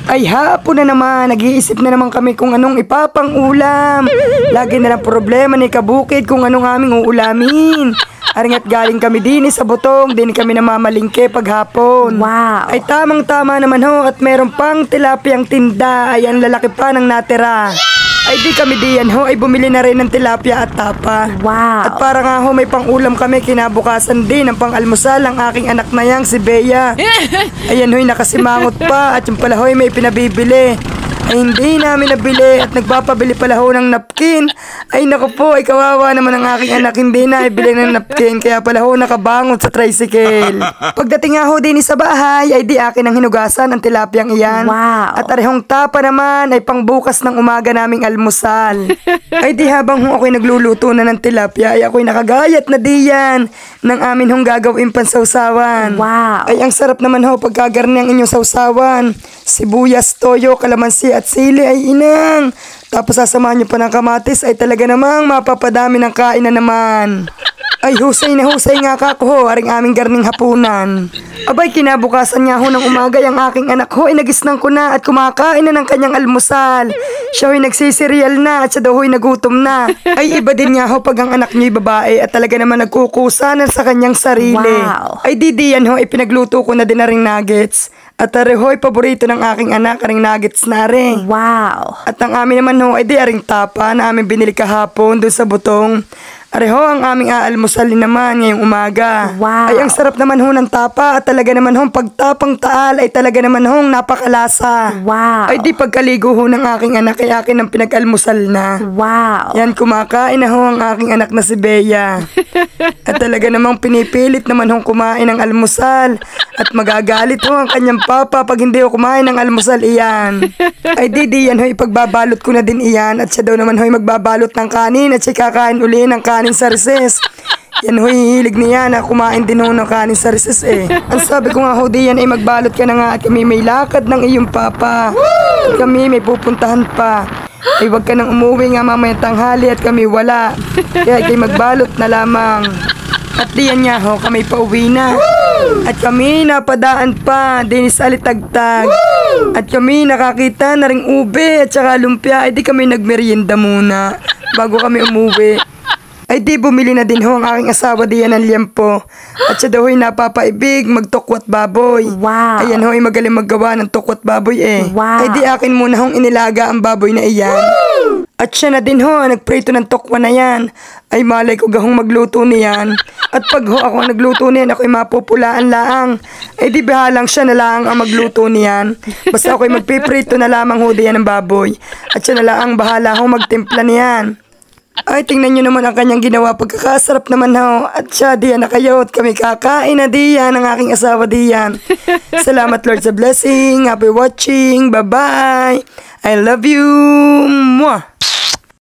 Ay hapon na naman, nag-iisip na naman kami kung anong ipapang-ulam. Lagi na lang problema ni Kabukid kung anong aming uulamin. Aringat galing kami din sa Butong, din kami namamalingke paghapon. Wow. Ay tamang-tama naman ho at meron pang tilapiyang tinda, ay ang lalaki pa ng natira. Ay di kami diyan ho, ay bumili na rin ng tilapia at tapa. Wow. At para nga ho may pang-ulam kami, kinabukasan din ang pang-almusal ang aking anak na yang si Bea. Ayan ho'y nakasimangot pa at yung pala ho'y may pinabibili. Ay hindi namin nabili at nagpapabili pala ho ng napkin. Ay naku po, ay kawawa naman ang aking anak, hindi na ibili ng napkin, kaya pala ho nakabangot sa tricycle. Pagdating nga ho din sa bahay, ay di akin ang hinugasan ang tilapiyang iyan. Wow. At arehong tapa naman ay pangbukas ng umaga naming almusal. Ay di habang ho ako'y nagluluto na ng tilapia, ay ako'y nakagayat na diyan ng amin hong gagawin pansawsawan. Wow. Ay ang sarap naman ho pagkagarni ang inyong sawsawan. Sibuyas, toyo, kalamansi at sili ay inang. Tapos sasamahan nyo pa ng kamatis ay talaga namang mapapadami ng kain na naman. Ay husay na husay nga kako ho, aring aming garning hapunan. Abay kinabukasan nga ho ng umaga ang aking anak ho ay nagisnang ko na at kumakain na ng kanyang almusal. Siya ho'y nagsisirial na at siya daw ho'y nagutom na. Ay iba din nga ho pag ang anak niyo'y babae at talaga naman nagkukusa na sa kanyang sarili. Wow. Ay di diyan ho ay pinagluto ko na din na ring nuggets. At areho'y paborito ng aking anak, aring nuggets na rin. Wow. At ang amin naman ho ay di aring tapa na aming binili kahapon doon sa Butong. Areho ang aming aalmusalin naman ngayong umaga. Wow. Ay ang sarap naman ho ng tapa at talaga naman ho pagtapang taal ay talaga naman ho napakalasa. Wow. Ay di pagkaligo ho ng aking anak ay akin ang pinag-almusal na. Wow. Yan kumakain na ho ang aking anak na si Bea. At talaga namang pinipilit naman hong kumain ng almusal. At magagalit ho ang kanyang papa pag hindi ho kumain ng almusal iyan. Ay di yan ho ipagbabalot ko na din iyan. At siya daw naman ho magbabalot ng kanin at siya kakain uli ng kanin sa recess. Yan ho'y hilig niya na kumain din ho ng kanin sa recess eh. Ang sabi ko nga ho diyan ay magbalot ka na nga at kami may lakad ng iyong papa. At kami may pupuntahan pa. Ay wag ka nang umuwi nga mamaya tanghali at kami wala. Kaya kay magbalot na lamang. At diyan nga ho kami pauwi na. At kami napadaan pa din sa Alitagtag. At kami nakakita na ring ube at saka lumpia. Ay di kami nagmerienda muna bago kami umuwi. Ay di bumili na din ho ang aking asawa diyan ng liempo. At siya daw ho'y napapaibig magtukwat baboy. Wow. Ayan ho'y magaling maggawa ng tukwat baboy eh. Wow. Ay di akin muna hong inilaga ang baboy na iyan. At siya na din ho nagprito ng tukwa na yan. Ay malay ko gahong magluto niyan. At pag ho ako ang nagluto niyan ako'y mapupulaan laang. Ay di bahalang siya na lang ang magluto niyan. Basta ako'y magpiprito na lamang ho diyan ng baboy. At siya na lang bahala ho magtimpla niyan. Ay, tingnan nyo naman ang kanyang ginawa. Pagkakasarap naman ho. At siya, diyan na kayo. At kami kakain na diyan ang aking asawa diyan. Salamat Lord sa blessing. Happy watching. Bye-bye. I love you. Mwah.